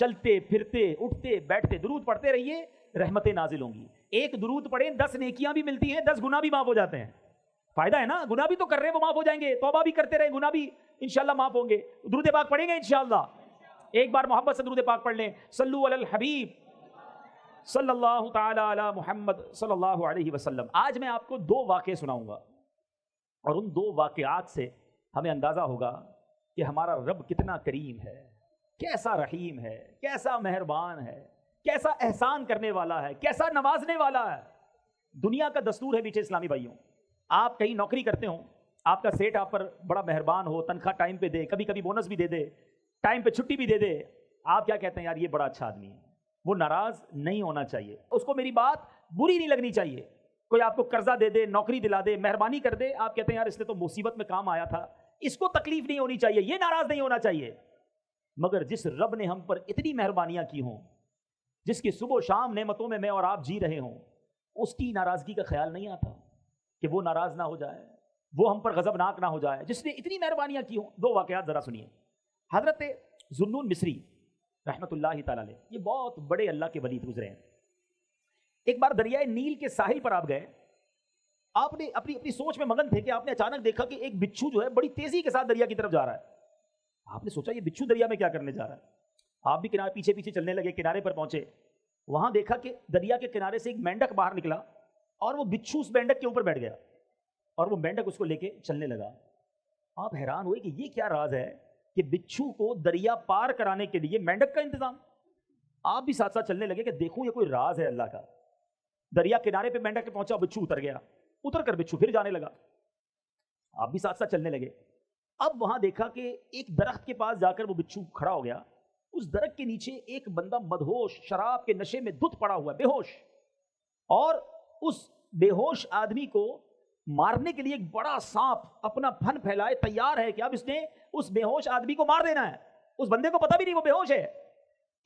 چلتے پھرتے اٹھتے بیٹھتے درود پڑھتے رہیے، رحمتیں نازل ہوں گی. ایک درود پڑھیں 10 نیکیاں بھی ملتی ہیں، 10 گناہ بھی معاف ہو جاتے ہیں. فائدہ ہے نا، گناہ بھی تو کر رہے ہیں وہ معاف ہو جائیں گے، توبہ بھی کرتے رہے گناہ بھی انشاءاللہ معاف ہوں گے. درود پاک پڑھیں گے انشاءاللہ. ایک بار محبت سے درود پاک پڑھ لیں. صلو علی الحبیب صلی اللہ تعالی علی محمد صلی اللہ علیہ وسلم. آج میں آپ کو 2 واقعے سناؤں گا، اور ان 2 واقعات سے ہمیں اندازہ ہوگا کہ ہمارا رب کتنا کریم ہے، کیسا رحیم ہے، کیسا مہربان ہے، کیسا احسان کرنے والا ہے، کیسا نوازنے والا ہے. دنیا کا دستور ہے میٹھے اسلامی بھائیوں، آپ کہیں نوکری کرتے ہوں، آپ کا سیٹ آپ پر بڑا مہربان ہو، تنخواہ ٹائم پہ دے، کبھی کبھی بونس بھی دے دے، ٹائم پہ چھٹی بھی دے دے، آپ کیا کہتے ہیں؟ یار یہ بڑا اچھا آدمی ہے. وہ ناراض نہیں ہونا چاہیے، اس کو میری بات بری نہیں لگنی چاہیے. کوئی آپ کو قرضہ دے دے، نوکری دلا دے، مہربانی کر دے، آپ کہتے ہیں یار اس نے تو مصیبت میں کام آیا تھا، اس کو تکلیف نہیں ہونی چاہیے، یہ ناراض نہیں ہونا چاہیے. مگر جس رب نے ہم پر اتنی مہربانیاں کی ہوں، جس کی صبح و شام نعمتوں میں اور آپ جی رہے ہوں، اس کی ناراضگی کا خیال نہیں آتا کہ وہ ناراض نہ ہو جائے، وہ ہم پر غضبناک نہ ہو جائے جس نے اتنی مہربانیاں کی ہوں. 2 واقعات ذرا سنیے. حضرت ذوالنون مصری رحمت اللہ تعالی علیہ، یہ بہت بڑے اللہ کے ولی گزرے ہیں. ایک بار دریائے نیل کے ساحل پر آپ گئے، آپ نے اپنی سوچ میں مگن تھے کہ آپ نے اچانک دیکھا کہ ایک بچھو جو ہے بڑی تیزی کے ساتھ دریا کی طرف جا رہا ہے. آپ نے سوچا یہ بچھو دریا میں کیا کرنے جا رہا ہے. آپ بھی کنارے پیچھے پیچھے چلنے لگے، کنارے پر پہنچے، وہاں دیکھا کہ دریا کے کنارے سے ایک مینڈک باہر نکلا اور وہ بچھو اس مینڈک کے اوپر بیٹھ گیا اور وہ مینڈک اس کو لے کے چلنے لگا. آپ حیران ہوئے کہ یہ کیا راز ہے کہ بچھو کو دریا پار کرانے کے لیے مینڈک کا انتظام. آپ بھی ساتھ ساتھ چلنے لگے کہ دیکھوں یہ کوئی راز ہے اللہ کا. دریا کنارے پہ مینڈک پہ پہنچا، بچھو اتر گیا، اتر کر بچھو پھر جانے لگا. آپ بھی ساتھ ساتھ چلنے لگے. اب وہاں دیکھا کہ ایک درخت کے پاس جا کر وہ بچھو کھڑا ہو گیا. اس درخت کے نیچے ایک بندہ مدہوش شراب کے نشے میں دھت پڑا ہوا ہے، بے ہوش، اور اس بے ہوش آدمی کو مارنے کے لیے ایک بڑا سانپ اپنا پھن پھیلائے تیار ہے کہ اب اس نے اس بے ہوش آدمی کو مار دینا ہے. اس بندے کو پتہ بھی نہیں وہ بے ہوش ہے.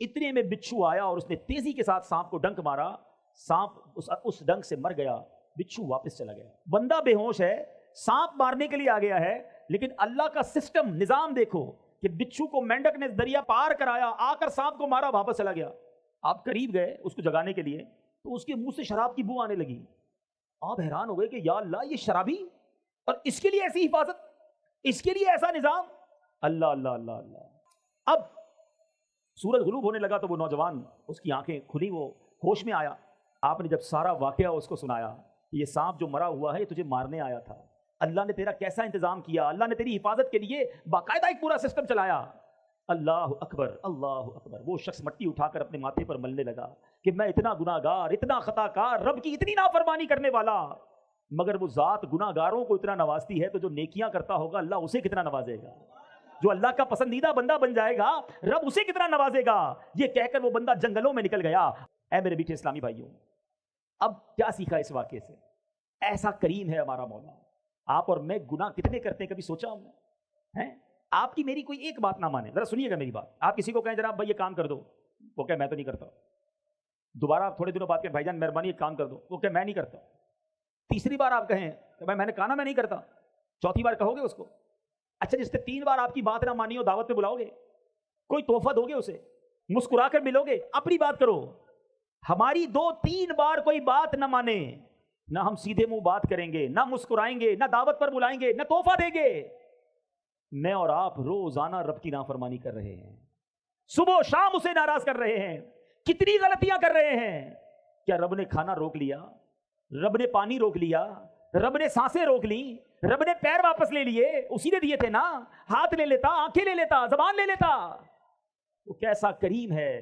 اتنے میں بچھو آیا اور اس نے تیزی کے ساتھ سانپ کو ڈنک مارا. سانپ اس ڈنک سے مر گیا، بچھو واپس چلا گیا. بندہ بے ہوش ہے، سانپ مارنے کے لیے آ گیا ہے، لیکن اللہ کا سسٹم نظام دیکھو کہ بچھو کو مینڈک نے دریا پار کرایا، آ کر سانپ کو مارا، واپس چلا گیا. آپ قریب گئے اس کو جگانے کے لیے تو اس کے منہ سے شراب کی بو آنے لگی. آپ حیران ہو گئے کہ یا اللہ یہ شرابی، اور اس کے لیے ایسی حفاظت، اس کے لیے ایسا نظام. اللہ اللہ اللہ اللہ. اب سورج غروب ہونے لگا تو وہ نوجوان، اس کی آنکھیں کھلی، وہ ہوش میں آیا. آپ نے جب سارا واقعہ اس کو سنایا، یہ سانپ جو مرا ہوا ہے یہ تجھے مارنے آیا تھا، اللہ نے تیرا کیسا انتظام کیا، اللہ نے تیری حفاظت کے لیے باقاعدہ ایک پورا سسٹم چلایا. اللہ اکبر اللہ اکبر. وہ شخص مٹی اٹھا کر اپنے ماتھے پر ملنے لگا کہ میں اتنا گناہگار، اتنا خطا کار، رب کی اتنی نافرمانی کرنے والا، مگر وہ ذات گناہگاروں کو اتنا نوازتی ہے تو جو نیکیاں کرتا ہوگا اللہ اسے کتنا نوازے گا. جو اللہ کا پسندیدہ بندہ بن جائے گا رب اسے کتنا نوازے گا. یہ کہہ کر وہ بندہ جنگلوں میں نکل گیا. اے میرے میٹھے اسلامی بھائیوں، اب کیا سیکھا اس واقعے سے؟ ایسا کریم ہے ہمارا مولا. آپ اور میں گناہ کتنے کرتے ہیں، کبھی سوچا ہم نے؟ آپ کی میری کوئی ایک بات نہ مانے، ذرا سنیے گا میری بات. آپ کسی کو کہیں جناب بھائی یہ کام کر دو، وہ کہ میں تو نہیں کرتا. دوبارہ آپ تھوڑے دنوں بعد کہ بھائی جان مہربانی ایک کام کر دو، وہ کہ میں نہیں کرتا. تیسری بار آپ کہیں کہ بھائی میں نے کہا نا میں نہیں کرتا، چوتھی بار کہو گے اس کو؟ اچھا جس نے 3 بار آپ کی بات نہ مانی ہو دعوت پہ بلاؤ گے، کوئی تحفہ دو گے اسے، مسکرا کر ملو گے؟ اپنی بات کرو. ہماری 2-3 بار کوئی بات نہ مانے، نہ ہم سیدھے منہ بات کریں گے، نہ مسکرائیں گے، نہ دعوت پر بلائیں گے، نہ تحفہ دیں گے. میں اور آپ روزانہ رب کی نافرمانی کر رہے ہیں، صبح و شام اسے ناراض کر رہے ہیں. کتنی غلطیاں کر رہے ہیں. کیا رب نے کھانا روک لیا؟ رب نے پانی روک لیا؟ رب نے سانسیں روک لی؟ رب نے پیر واپس لے لیے؟ اسی نے دیے تھے نا. ہاتھ لے لیتا، آنکھیں لے لیتا، زبان لے لیتا. وہ کیسا کریم ہے.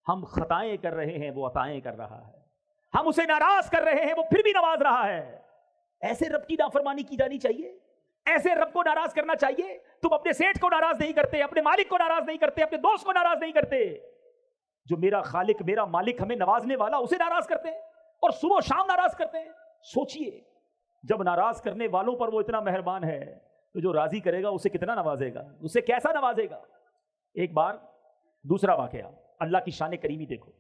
ہم خطائیں کر رہے ہیں، وہ عطائیں کر رہا ہے. ہم اسے ناراض کر رہے ہیں، وہ پھر بھی نواز رہا ہے. ایسے رب کی نافرمانی کی جانی چاہیے؟ ایسے رب کو ناراض کرنا چاہیے؟ تم اپنے سیٹ کو ناراض نہیں کرتے، اپنے مالک کو ناراض نہیں کرتے، اپنے دوست کو ناراض نہیں کرتے. جو میرا خالق، میرا مالک ہمیں نوازنے والا، اسے ناراض کرتے ہیں اور صبح و شام ناراض کرتے ہیں. سوچئے جب ناراض کرنے والوں پر وہ اتنا مہربان ہے تو جو راضی کرے گا اسے کتنا نوازے گا، اسے کیسا نوازے گا. ایک بار دوسرا واقعہ، اللہ کی شان کریمی دیکھو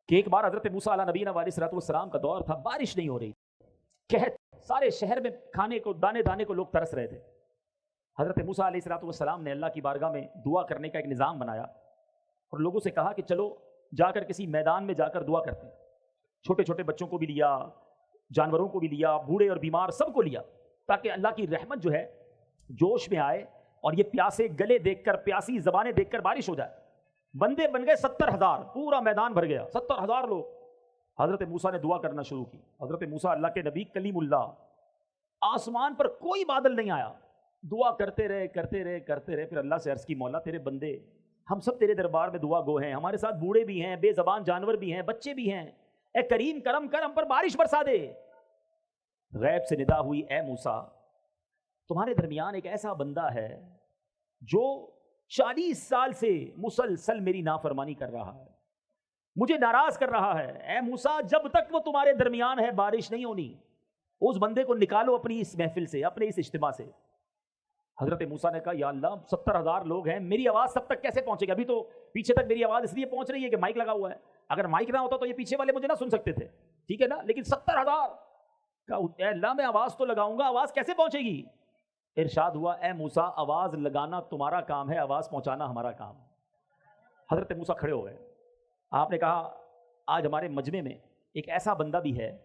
کہ ایک بار حضرت موسیٰ علیہ نبینا علیہ الصلوۃ والسلام کا دور تھا، بارش نہیں ہو رہی، قحط، سارے شہر میں کھانے کو، دانے دانے کو لوگ ترس رہے تھے. حضرت موسیٰ علیہ الصلوۃ والسلام نے اللہ کی بارگاہ میں دعا کرنے کا ایک نظام بنایا. اور لوگوں سے کہا کہ چلو جا کر کسی میدان میں جا کر دعا کرتے ہیں. چھوٹے چھوٹے بچوں کو بھی لیا, جانوروں کو بھی لیا, بوڑھے اور بیمار سب کو لیا, تاکہ اللہ کی رحمت جو ہے جوش میں آئے اور یہ پیاسے گلے دیکھ کر, پیاسی زبانیں دیکھ کر بارش ہو جائے. بندے بن گئے 70,000, پورا میدان بھر گیا, 70,000 لوگ. حضرت موسیٰ نے دعا کرنا شروع کی. حضرت موسیٰ اللہ کے نبی کلیم اللہ, آسمان پر کوئی بادل نہیں آیا, دعا کرتے رہے کرتے رہے کرتے رہے. پھر اللہ سے عرض کی, مولا تیرے بندے ہم سب تیرے دربار میں دعا گو ہیں, ہمارے ساتھ بوڑھے بھی ہیں, بے زبان جانور بھی ہیں, بچے بھی ہیں, اے کریم کرم کر, ہم پر بارش برسا دے. غیب سے ندا ہوئی, اے موسیٰ تمہارے درمیان ایک ایسا بندہ ہے جو 40 سال سے مسلسل میری نافرمانی کر رہا ہے, مجھے ناراض کر رہا ہے. اے موسیٰ جب تک وہ تمہارے درمیان ہے بارش نہیں ہونی. اس بندے کو نکالو اپنی اس محفل سے, اپنے اس اجتماع سے. حضرت موسیٰ نے کہا, یا اللہ 70,000 لوگ ہیں, میری آواز سب تک کیسے پہنچے گی؟ ابھی تو پیچھے تک میری آواز اس لیے پہنچ رہی ہے کہ مائک لگا ہوا ہے, اگر مائک نہ ہوتا تو یہ پیچھے والے مجھے نہ سن سکتے تھے, ٹھیک ہے نا, لیکن 70,000 کا, اے اللہ میں آواز تو لگاؤں گا, آواز کیسے پہنچے گی؟ ارشاد ہوا, اے موسیٰ آواز لگانا تمہارا کام ہے, آواز پہنچانا ہمارا کام. حضرت موسیٰ کھڑے ہو گئے. آپ نے کہا, آج ہمارے مجمع میں ایک ایسا بندہ بھی ہے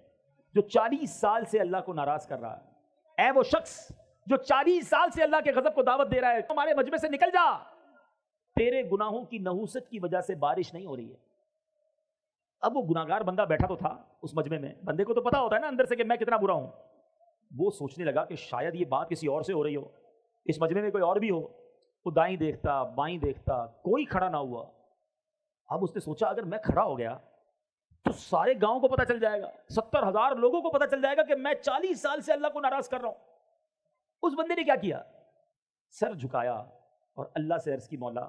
جو 40 سال سے اللہ کو ناراض کر رہا ہے. اے وہ شخص جو 40 سال سے اللہ کے غضب کو دعوت دے رہا ہے, ہمارے مجمع سے نکل جا, تیرے گناہوں کی نحوست کی وجہ سے بارش نہیں ہو رہی ہے. اب وہ گناہگار بندہ بیٹھا تو تھا اس مجمع میں, بندے کو تو پتا ہوتا ہے نا اندر سے کہ میں کتنا برا ہوں. وہ سوچنے لگا کہ شاید یہ بات کسی اور سے ہو رہی ہو, اس مجمع میں کوئی اور بھی ہو. وہ دائیں دیکھتا بائیں دیکھتا, کوئی کھڑا نہ ہوا. اب اس نے سوچا اگر میں کھڑا ہو گیا تو سارے گاؤں کو پتہ چل جائے گا, 70,000 لوگوں کو پتہ چل جائے گا کہ میں 40 سال سے اللہ کو ناراض کر رہا ہوں. اس بندے نے کیا کیا, سر جھکایا اور اللہ سے عرض کی, مولا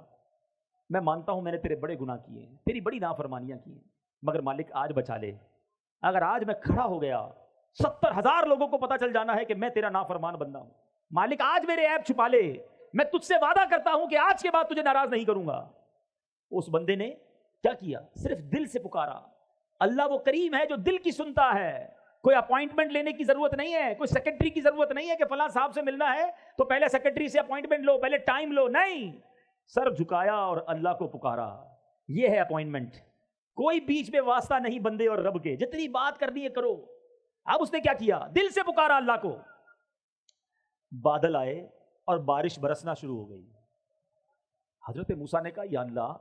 میں مانتا ہوں میں نے تیرے بڑے گناہ کیے ہیں, تیری بڑی نافرمانیاں کی ہیں, مگر مالک آج بچا لے. اگر آج میں کھڑا ہو گیا 70,000 لوگوں کو پتہ چل جانا ہے کہ میں تیرا نافرمان بندہ ہوں. مالک آج میرے عیب چھپا لے, میں تجھ سے وعدہ کرتا ہوں کہ آج کے بعد تجھے ناراض نہیں کروں گا. اس بندے نے کیا کیا, صرف دل سے پکارا. اللہ وہ کریم ہے جو دل کی سنتا ہے. کوئی اپوائنٹمنٹ لینے کی ضرورت نہیں ہے, کوئی سیکرٹری کی ضرورت نہیں ہے کہ فلاں صاحب سے ملنا ہے تو پہلے سیکرٹری سے اپوائنٹمنٹ لو, پہلے ٹائم لو. نہیں, سر جھکایا اور اللہ کو پکارا, یہ ہے اپوائنٹمنٹ. کوئی بیچ میں واسطہ نہیں بندے اور رب کے, جتنی بات کرنی ہے کرو. اب اس نے کیا کیا, دل سے پکارا اللہ کو. بادل آئے اور بارش برسنا شروع ہو گئی. حضرت موسیٰ نے کہا, یا اللہ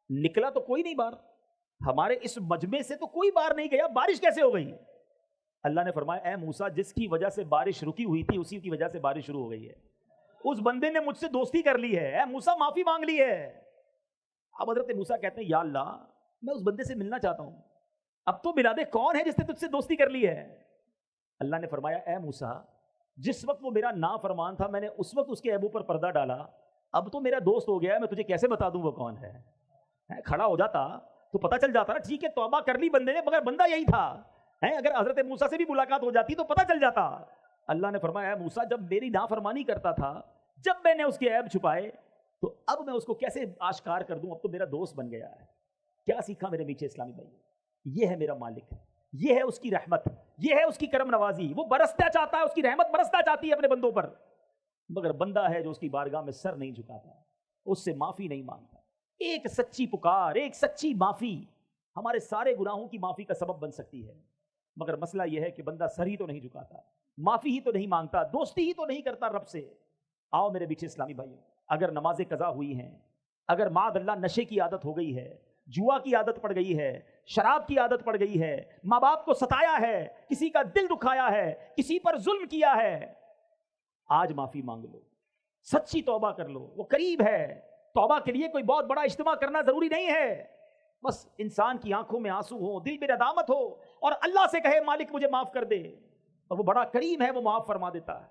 نکلا تو کوئی نہیں باہر, ہمارے اس مجمع سے تو کوئی باہر نہیں گیا, بارش کیسے ہو گئی؟ اللہ نے فرمایا, اے موسیٰ جس کی وجہ سے بارش رکی ہوئی تھی اسی کی وجہ سے بارش شروع ہو گئی ہے. اس بندے نے مجھ سے دوستی کر لی ہے, اے موسیٰ معافی مانگ لی ہے. اب حضرت موسیٰ کہتے ہیں, یا اللہ میں اس بندے سے ملنا چاہتا ہوں, اب تو ملا دے, کون ہے جس نے تجھ سے دوستی کر لی ہے؟ اللہ نے فرمایا, اے موسیٰ جس وقت وہ میرا نافرمان تھا میں نے اس وقت اس کے عیبوں پر پردہ ڈالا, اب تو میرا دوست ہو گیا ہے, میں تجھے کیسے بتا دوں وہ کون ہے؟ کھڑا ہو جاتا تو پتہ چل جاتا نا, ٹھیک ہے توبہ کر لی بندے نے مگر بندہ یہی تھا. اگر حضرت موسیٰ سے بھی ملاقات ہو جاتی تو پتہ چل جاتا. اللہ نے فرمایا, اے موسیٰ جب میری نافرمانی کرتا تھا, جب میں نے اس کے عیب چھپائے, تو اب میں اس کو کیسے آشکار کر دوں؟ اب تو میرا دوست بن گیا ہے. کیا سیکھا میرے میٹھے اسلامی بھائی؟ یہ ہے میرا مالک, یہ ہے اس کی رحمت, یہ ہے اس کی کرم نوازی. وہ برستا چاہتا ہے, اس کی رحمت برستا چاہتی ہے اپنے بندوں پر, مگر بندہ ہے جو اس کی بارگاہ میں سر نہیں جھکاتا, اس سے معافی نہیں مانگتا. ایک سچی پکار, ایک سچی معافی ہمارے سارے گناہوں کی معافی کا سبب بن سکتی ہے. مگر مسئلہ یہ ہے کہ بندہ سر ہی تو نہیں جھکاتا, معافی ہی تو نہیں مانگتا, دوستی ہی تو نہیں کرتا رب سے. آؤ میرے بیچے اسلامی بھائیوں, اگر نمازیں قضا ہوئی ہیں, اگر معاذ اللہ نشے کی عادت ہو گئی ہے, جوا کی عادت پڑ گئی ہے, شراب کی عادت پڑ گئی ہے, ماں باپ کو ستایا ہے, کسی کا دل دکھایا ہے, کسی پر ظلم کیا ہے, آج معافی مانگ لو, سچی توبہ کر لو, وہ قریب ہے. توبہ کے لیے کوئی بہت بڑا اجتماع کرنا ضروری نہیں ہے, بس انسان کی آنکھوں میں آنسو ہو, دل میں ندامت ہو, اور اللہ سے کہے مالک مجھے معاف کر دے, اور وہ بڑا کریم ہے, وہ معاف فرما دیتا ہے.